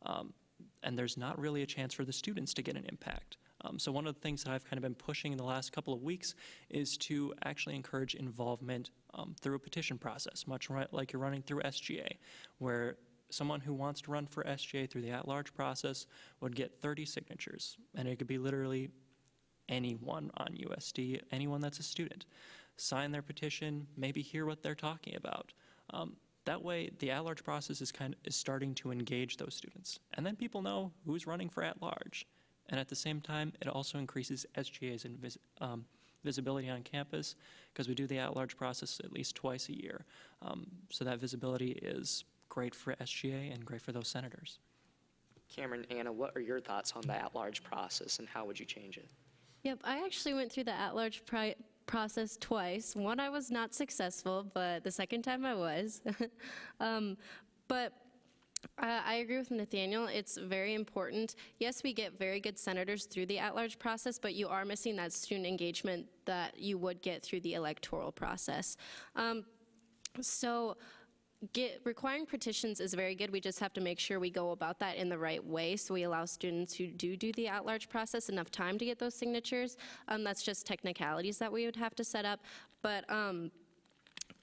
And there's not really a chance for the students to get an impact. So one of the things that I've kind of been pushing in the last couple of weeks is to actually encourage involvement through a petition process, much like you're running through SGA, where someone who wants to run for SGA through the at-large process would get 30 signatures, and it could be literally anyone on USD, anyone that's a student. Sign their petition, maybe hear what they're talking about. That way, the at-large process is starting to engage those students, and then people know who's running for at-large. And at the same time, it also increases SGA's visibility on campus because we do the at-large process at least twice a year. So that visibility is great for SGA and great for those senators. Cameron, Anna, what are your thoughts on the at-large process, and how would you change it? Yep, I actually went through the at-large process twice. One, I was not successful, but the second time I was. But I agree with Nathaniel. It's very important. Yes, we get very good senators through the at-large process, but you are missing that student engagement that you would get through the electoral process. Requiring petitions is very good. We just have to make sure we go about that in the right way, so we allow students who do the at-large process enough time to get those signatures. That's just technicalities that we would have to set up. But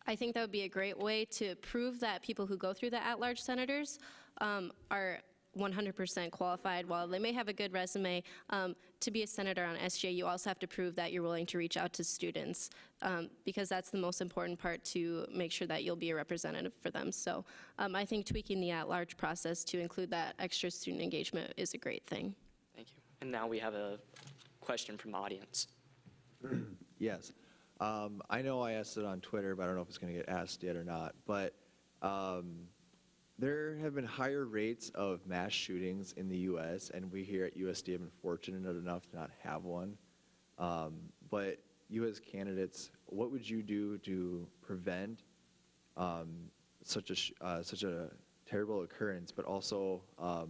I think that would be a great way to prove that people who go through the at-large senators are 100% qualified. While they may have a good resume, to be a senator on SGA, you also have to prove that you're willing to reach out to students because that's the most important part to make sure that you'll be a representative for them. So I think tweaking the at-large process to include that extra student engagement is a great thing. Thank you. And now we have a question from the audience. Yes. I know I asked it on Twitter, but I don't know if it's going to get asked yet or not. But there have been higher rates of mass shootings in the U.S., and we here at USD have been fortunate enough to not have one. But you as candidates, what would you do to prevent such a terrible occurrence, but also what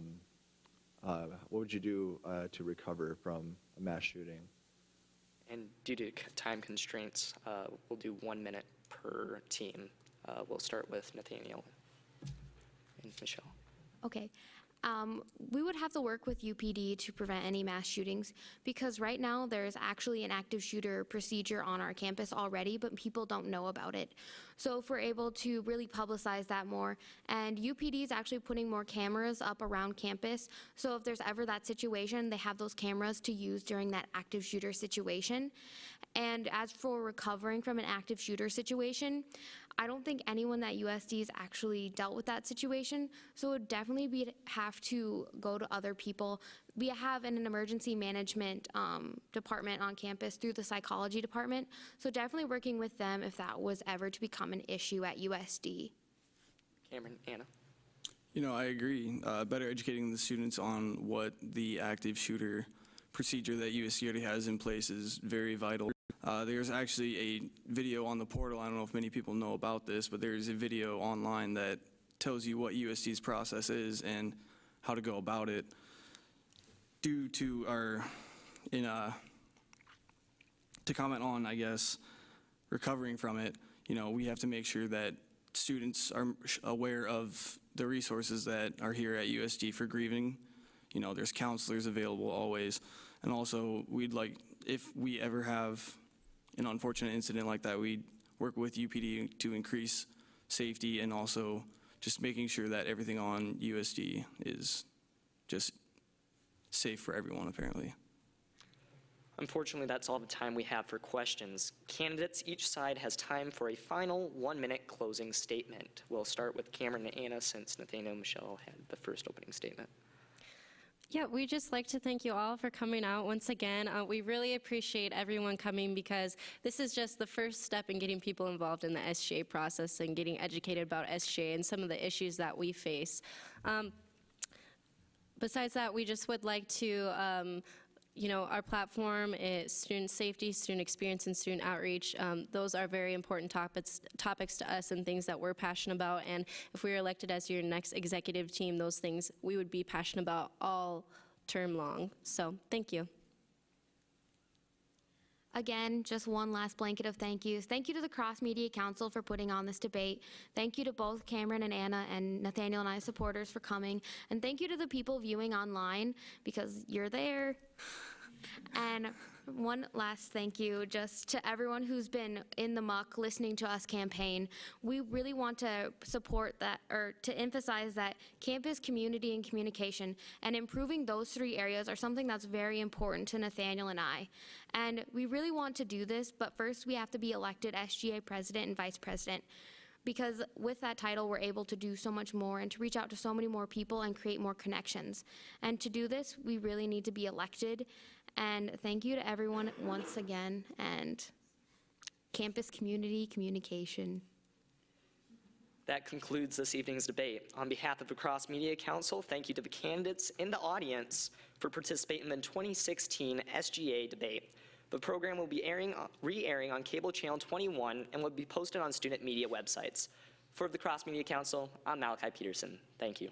would you do to recover from a mass shooting? And due to time constraints, we'll do 1 minute per team. We'll start with Nathaniel and Michelle. Okay. We would have to work with UPD to prevent any mass shootings because right now there's actually an active shooter procedure on our campus already, but people don't know about it. So if we're able to really publicize that more, and UPD is actually putting more cameras up around campus, so if there's ever that situation, they have those cameras to use during that active shooter situation. And as for recovering from an active shooter situation, I don't think anyone at USD has actually dealt with that situation, so it would definitely have to go to other people. We have an emergency management department on campus through the psychology department, so definitely working with them if that was ever to become an issue at USD. Cameron, Anna. I agree. Better educating the students on what the active shooter procedure that USD already has in place is very vital. There's actually a video on the portal. I don't know if many people know about this, but there's a video online that tells you what USD's process is and how to go about it. Due to to comment on, I guess, recovering from it, we have to make sure that students are aware of the resources that are here at USD for grieving. There's counselors available always. And also, we'd like, if we ever have an unfortunate incident like that, we'd work with UPD to increase safety and also just making sure that everything on USD is just safe for everyone, apparently. Unfortunately, that's all the time we have for questions. Candidates, each side has time for a final 1-minute closing statement. We'll start with Cameron and Anna since Nathaniel and Michelle had the first opening statement. Yeah, we just like to thank you all for coming out once again. We really appreciate everyone coming because this is just the first step in getting people involved in the SGA process and getting educated about SGA and some of the issues that we face. Besides that, we just would like to, our platform is student safety, student experience, and student outreach. Those are very important topics to us and things that we're passionate about. And if we were elected as your next executive team, those things we would be passionate about all term long. So thank you. Again, just one last blanket of thank yous. Thank you to the Cross Media Council for putting on this debate. Thank you to both Cameron and Anna and Nathaniel and I supporters for coming. And thank you to the people viewing online because you're there. And one last thank you just to everyone who's been in the muck listening to us campaign. We really want to support that, or to emphasize that campus, community, and communication, and improving those 3 areas are something that's very important to Nathaniel and I. And we really want to do this, but first we have to be elected SGA president and vice president. Because with that title, we're able to do so much more and to reach out to so many more people and create more connections. And to do this, we really need to be elected. And thank you to everyone once again, and campus community communication. That concludes this evening's debate. On behalf of the Cross Media Council, thank you to the candidates in the audience for participating in the 2016 SGA debate. The program will be re-airing on cable channel 21 and will be posted on student media websites. For the Cross Media Council, I'm Malachi Peterson. Thank you.